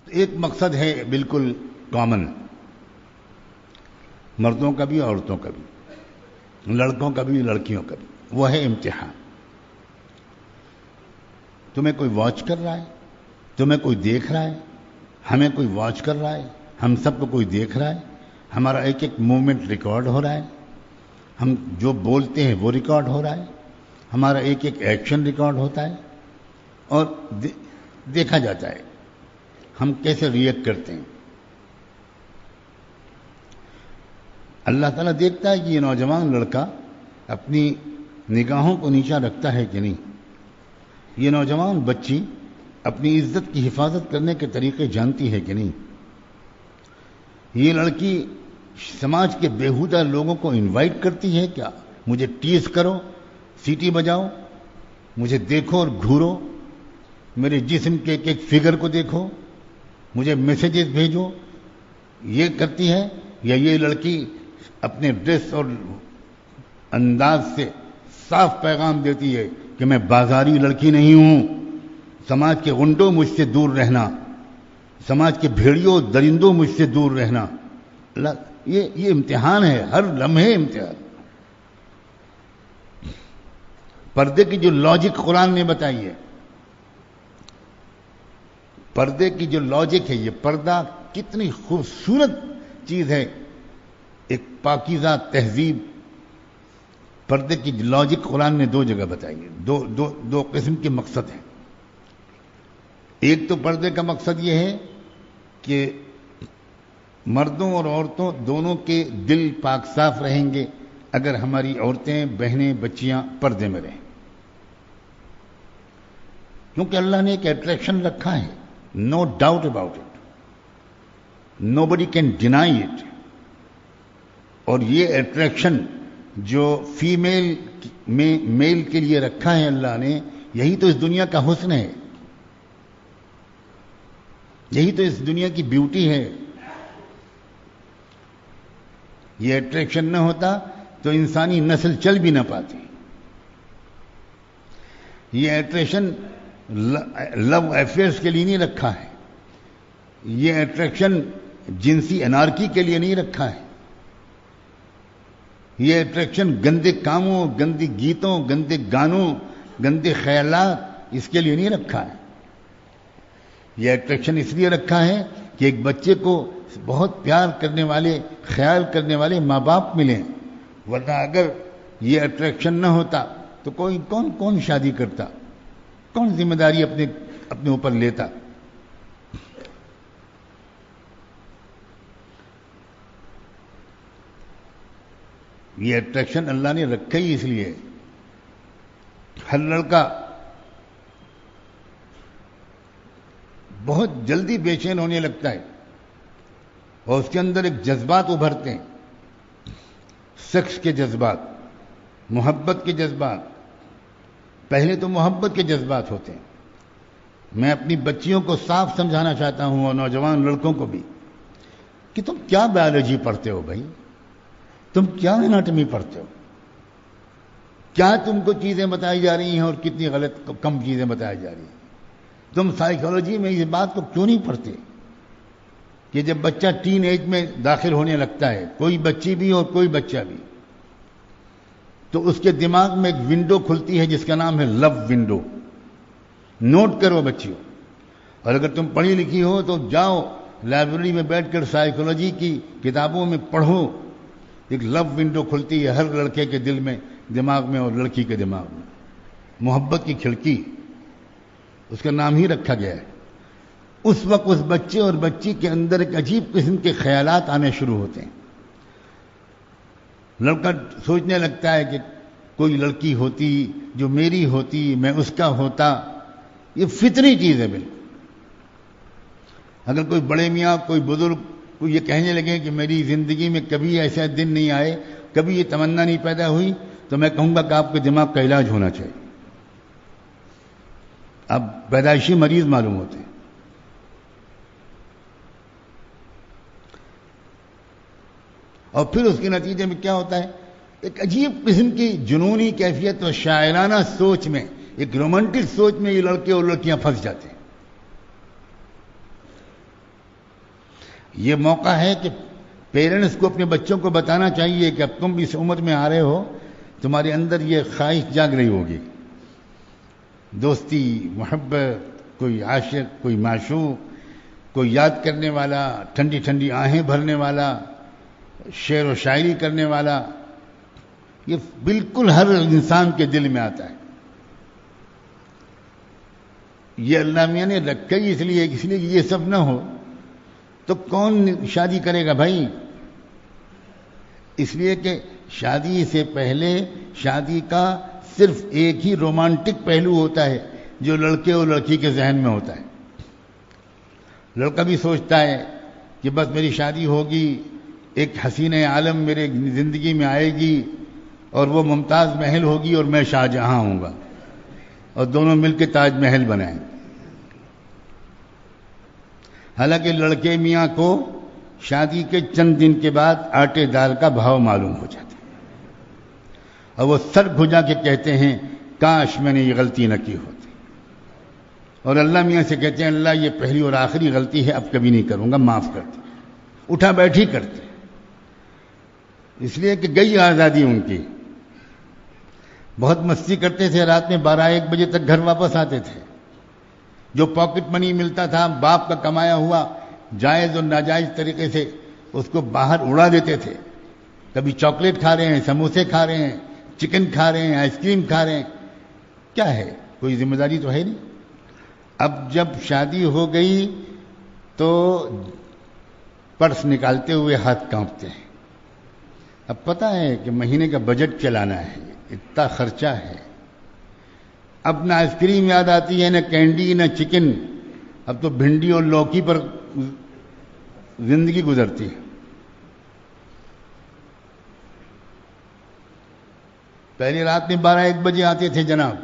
ایک مقصد ہے بالکل کامن، مردوں کا بھی عورتوں کا بھی، لڑکوں کا بھی لڑکیوں کا بھی، وہ ہے امتحان۔ تمہیں کوئی واچ کر رہا ہے، تمہیں کوئی دیکھ رہا ہے، ہمیں کوئی واچ کر رہا ہے، ہم سب کو کوئی دیکھ رہا ہے، ہمارا ایک ایک موومنٹ ریکارڈ ہو رہا ہے، ہم جو بولتے ہیں وہ ریکارڈ ہو رہا ہے، ہمارا ایک ایک ایکشن ریکارڈ ہوتا ہے اور دیکھا جاتا ہے ہم کیسے ریئیکٹ کرتے ہیں۔ اللہ تعالیٰ دیکھتا ہے کہ یہ نوجوان لڑکا اپنی نگاہوں کو نیچا رکھتا ہے کہ نہیں، یہ نوجوان بچی اپنی عزت کی حفاظت کرنے کے طریقے جانتی ہے کہ نہیں، یہ لڑکی سماج کے بیہودہ لوگوں کو انوائٹ کرتی ہے کیا، مجھے ٹیز کرو، سیٹی بجاؤ، مجھے دیکھو اور گھورو، میرے جسم کے ایک ایک فگر کو دیکھو، مجھے میسیجز بھیجو، یہ کرتی ہے؟ یا یہ لڑکی اپنے ڈریس اور انداز سے صاف پیغام دیتی ہے کہ میں بازاری لڑکی نہیں ہوں، سماج کے غنڈوں مجھ سے دور رہنا، سماج کے بھیڑیوں درندوں مجھ سے دور رہنا۔ یہ امتحان ہے، ہر لمحے امتحان۔ پردے کی جو لاجک قرآن نے بتائی ہے، پردے کی جو لاجک ہے، یہ پردہ کتنی خوبصورت چیز ہے، ایک پاکیزہ تہذیب۔ پردے کی لاجک قرآن نے دو جگہ بتائی ہے، دو قسم کے مقصد ہیں۔ ایک تو پردے کا مقصد یہ ہے کہ مردوں اور عورتوں دونوں کے دل پاک صاف رہیں گے اگر ہماری عورتیں، بہنیں، بچیاں پردے میں رہیں، کیونکہ اللہ نے ایک اٹریکشن رکھا ہے، no doubt about it, nobody can deny it. اور یہ اٹریکشن جو فیمیل میں میل کے لیے رکھا ہے اللہ نے، یہی تو اس دنیا کا حسن ہے، یہی تو اس دنیا کی بیوٹی ہے۔ یہ اٹریکشن نہ ہوتا تو انسانی نسل چل بھی نہ پاتی۔ یہ اٹریکشن لو افیئرس کے لیے نہیں رکھا ہے، یہ اٹریکشن جنسی انارکی کے لیے نہیں رکھا ہے، یہ اٹریکشن گندے کاموں، گندے گیتوں، گندے گانوں، گندے خیالات، اس کے لیے نہیں رکھا ہے۔ یہ اٹریکشن اس لیے رکھا ہے کہ ایک بچے کو بہت پیار کرنے والے، خیال کرنے والے ماں باپ ملیں، ورنہ اگر یہ اٹریکشن نہ ہوتا تو کون شادی کرتا، کون ذمہ داری اپنے اوپر لیتا۔ یہ اٹریکشن اللہ نے رکھا ہی اس لیے۔ ہر لڑکا بہت جلدی بے چین ہونے لگتا ہے اور اس کے اندر ایک جذبات ابھرتے ہیں، سیکس کے جذبات، محبت کے جذبات۔ پہلے تو محبت کے جذبات ہوتے ہیں۔ میں اپنی بچیوں کو صاف سمجھانا چاہتا ہوں اور نوجوان لڑکوں کو بھی کہ تم کیا بایولوجی پڑھتے ہو بھائی، تم کیا اناٹمی پڑھتے ہو، کیا تم کو چیزیں بتائی جا رہی ہیں اور کتنی غلط کم چیزیں بتائی جا رہی ہیں۔ تم سائیکالوجی میں اس بات کو کیوں نہیں پڑھتے کہ جب بچہ ٹین ایج میں داخل ہونے لگتا ہے، کوئی بچی بھی اور کوئی بچہ بھی، تو اس کے دماغ میں ایک ونڈو کھلتی ہے جس کا نام ہے لو ونڈو۔ نوٹ کرو بچیوں، اور اگر تم پڑھی لکھی ہو تو جاؤ لائبریری میں بیٹھ کر سائیکالوجی کی کتابوں میں پڑھو، ایک لو ونڈو کھلتی ہے ہر لڑکے کے دل میں، دماغ میں، اور لڑکی کے دماغ میں، محبت کی کھڑکی، اس کا نام ہی رکھا گیا ہے۔ اس وقت اس بچے اور بچی کے اندر ایک عجیب قسم کے خیالات آنے شروع ہوتے ہیں۔ لڑکا سوچنے لگتا ہے کہ کوئی لڑکی ہوتی جو میری ہوتی، میں اس کا ہوتا۔ یہ فطری چیز ہے بالکل۔ اگر کوئی بڑے میاں، کوئی بزرگ کوئی یہ کہنے لگے کہ میری زندگی میں کبھی ایسا دن نہیں آئے، کبھی یہ تمنا نہیں پیدا ہوئی، تو میں کہوں گا کہ آپ کے دماغ کا علاج ہونا چاہیے۔ اب پیدائشی مریض معلوم ہوتے ہیں۔ اور پھر اس کے نتیجے میں کیا ہوتا ہے، ایک عجیب قسم کی جنونی کیفیت اور شاعرانہ سوچ میں ایک رومانٹک سوچ میں یہ لڑکے اور لڑکیاں پھنس جاتے ہیں. یہ موقع ہے کہ پیرنٹس کو اپنے بچوں کو بتانا چاہیے کہ اب تم اس عمر میں آ رہے ہو, تمہارے اندر یہ خواہش جاگ رہی ہوگی, دوستی, محبت, کوئی عاشق, کوئی معشوق, کوئی یاد کرنے والا, ٹھنڈی ٹھنڈی آہیں بھرنے والا, شعر و شاعری کرنے والا, یہ بالکل ہر انسان کے دل میں آتا ہے. یہ اللہ میاں نے رکھا ہی اس لیے کہ یہ سب نہ ہو تو کون شادی کرے گا بھائی. اس لیے کہ شادی سے پہلے شادی کا صرف ایک ہی رومانٹک پہلو ہوتا ہے جو لڑکے اور لڑکی کے ذہن میں ہوتا ہے. لڑکا بھی سوچتا ہے کہ بس میری شادی ہوگی, ایک حسین عالم میرے زندگی میں آئے گی اور وہ ممتاز محل ہوگی اور میں شاہ جہاں ہوں گا, اور دونوں مل کے تاج محل بنائیں. حالانکہ لڑکے میاں کو شادی کے چند دن کے بعد آٹے دال کا بھاؤ معلوم ہو جاتا ہے اور وہ سر گھجا کے کہتے ہیں کاش میں نے یہ غلطی نہ کی ہوتی, اور اللہ میاں سے کہتے ہیں اللہ یہ پہلی اور آخری غلطی ہے, اب کبھی نہیں کروں گا, معاف کر دیں. اٹھا بیٹھی کرتے, اس لیے کہ گئی آزادی ان کی. بہت مستی کرتے تھے, رات میں 12-1 بجے تک گھر واپس آتے تھے. جو پاکٹ منی ملتا تھا باپ کا کمایا ہوا, جائز اور ناجائز طریقے سے اس کو باہر اڑا دیتے تھے. کبھی چاکلیٹ کھا رہے ہیں, سموسے کھا رہے ہیں, چکن کھا رہے ہیں, آئس کریم کھا رہے ہیں. کیا ہے, کوئی ذمہ داری تو ہے نہیں. اب جب شادی ہو گئی تو پرس نکالتے ہوئے ہاتھ کانپتے ہیں. اب پتہ ہے کہ مہینے کا بجٹ چلانا ہے, اتنا خرچہ ہے. اب نہ آئس کریم یاد آتی ہے, نہ کینڈی, نہ چکن. اب تو بھنڈی اور لوکی پر زندگی گزرتی ہے. پہلی رات میں 12-1 بجے آتے تھے جناب,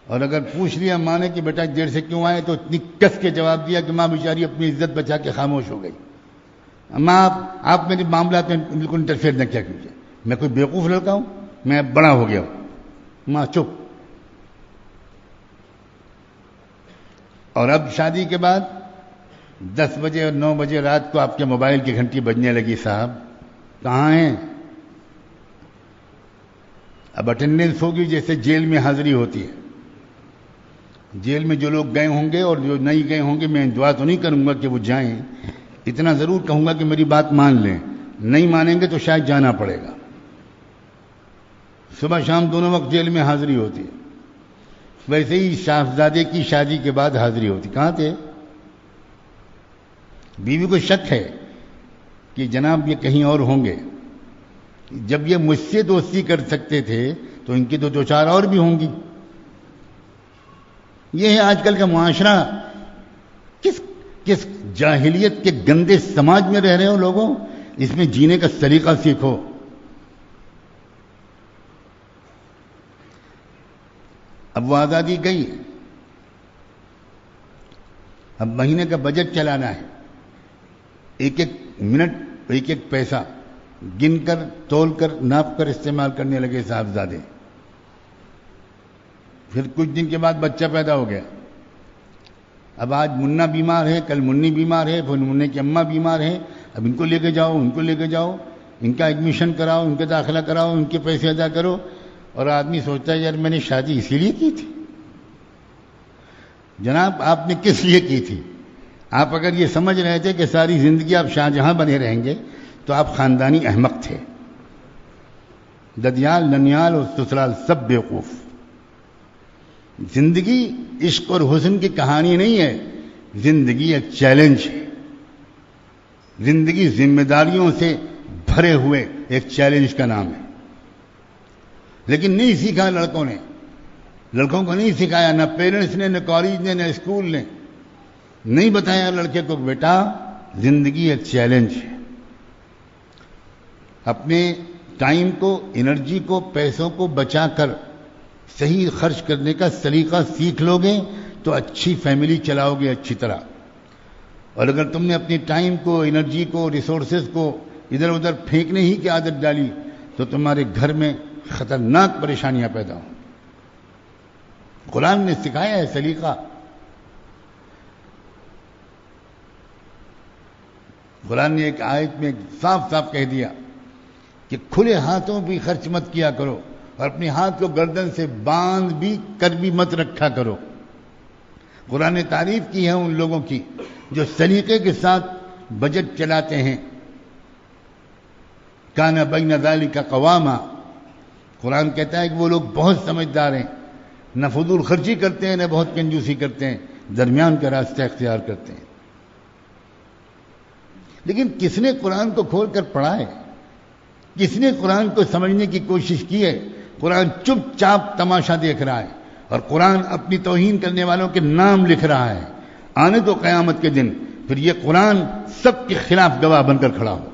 اور اگر پوچھ لیا ماں نے کہ بیٹا دیر سے کیوں آئے, تو اتنی کس کے جواب دیا کہ ماں بیچاری اپنی عزت بچا کے خاموش ہو گئی. ماں آپ میرے معاملات میں بالکل انٹرفیئر نہ کیا کیجیے, میں کوئی بیوقوف لڑکا ہوں, میں بڑا ہو گیا ہوں. ماں چپ. اور اب شادی کے بعد 10 بجے اور 9 بجے رات کو آپ کے موبائل کی گھنٹی بجنے لگی, صاحب کہاں ہیں؟ اب اٹینڈنس ہوگی جیسے جیل میں حاضری ہوتی ہے. جیل میں جو لوگ گئے ہوں گے اور جو نہیں گئے ہوں گے, میں دعا تو نہیں کروں گا کہ وہ جائیں, اتنا ضرور کہوں گا کہ میری بات مان لیں. نہیں مانیں گے تو شاید جانا پڑے گا. صبح شام دونوں وقت جیل میں حاضری ہوتی ہے. ویسے ہی شاہزادے کی شادی کے بعد حاضری ہوتی. کہاں تھے؟ بیوی کو شک ہے کہ جناب یہ کہیں اور ہوں گے. جب یہ مجھ سے دوستی کر سکتے تھے تو ان کی تو 2-4 اور بھی ہوں گی. یہ ہے آج کل کا معاشرہ. کس جاہلیت کے گندے سماج میں رہ رہے ہو لوگوں, اس میں جینے کا سلیقہ سیکھو. اب وہ آزادی گئی, اب مہینے کا بجٹ چلانا ہے. ایک ایک منٹ, ایک ایک پیسہ گن کر, تول کر, ناپ کر استعمال کرنے لگے صاحبزادے. پھر کچھ دن کے بعد بچہ پیدا ہو گیا. اب آج منا بیمار ہے, کل منی بیمار ہے, پھر منی کی اماں بیمار ہے. اب ان کو لے کے جاؤ, ان کو لے کے جاؤ, ان کا ایڈمیشن کراؤ, ان کے داخلہ کراؤ, ان کے پیسے ادا کرو. اور آدمی سوچتا ہے یار میں نے شادی اسی لیے کی تھی. جناب آپ نے کس لیے کی تھی؟ آپ اگر یہ سمجھ رہے تھے کہ ساری زندگی آپ شاہجہاں بنے رہیں گے تو آپ خاندانی احمق تھے. ددیال, ننیال اور سسرال سب بیوقوف. زندگی عشق اور حسن کی کہانی نہیں ہے, زندگی ایک چیلنج ہے. زندگی ذمہ داریوں سے بھرے ہوئے ایک چیلنج کا نام ہے. لیکن نہیں سیکھا لڑکوں نے, لڑکوں کو نہیں سکھایا, نہ پیرنٹس نے, نہ کالج نے, نہ اسکول نے. نہیں بتایا لڑکے کو بیٹا زندگی ایک چیلنج ہے. اپنے ٹائم کو, انرجی کو, پیسوں کو بچا کر صحیح خرچ کرنے کا سلیقہ سیکھ لو گے تو اچھی فیملی چلاؤ گے اچھی طرح. اور اگر تم نے اپنی ٹائم کو, انرجی کو, ریسورسز کو ادھر ادھر پھینکنے ہی کی عادت ڈالی تو تمہارے گھر میں خطرناک پریشانیاں پیدا ہوں. قرآن نے سکھایا ہے سلیقہ. قرآن نے ایک آیت میں صاف صاف کہہ دیا کہ کھلے ہاتھوں بھی خرچ مت کیا کرو اور اپنے ہاتھ کو گردن سے باندھ بھی کر بھی مت رکھا کرو. قرآن نے تعریف کی ہے ان لوگوں کی جو سلیقے کے ساتھ بجٹ چلاتے ہیں. کان بین ذالک قواما. قرآن کہتا ہے کہ وہ لوگ بہت سمجھدار ہیں، نہ فضول خرچی کرتے ہیں نہ بہت کنجوسی کرتے ہیں، درمیان کا راستہ اختیار کرتے ہیں. لیکن کس نے قرآن کو کھول کر پڑھا ہے؟ کس نے قرآن کو سمجھنے کی کوشش کی ہے؟ قرآن چپ چاپ تماشا دیکھ رہا ہے اور قرآن اپنی توہین کرنے والوں کے نام لکھ رہا ہے. آنے تو قیامت کے دن پھر یہ قرآن سب کے خلاف گواہ بن کر کھڑا ہو.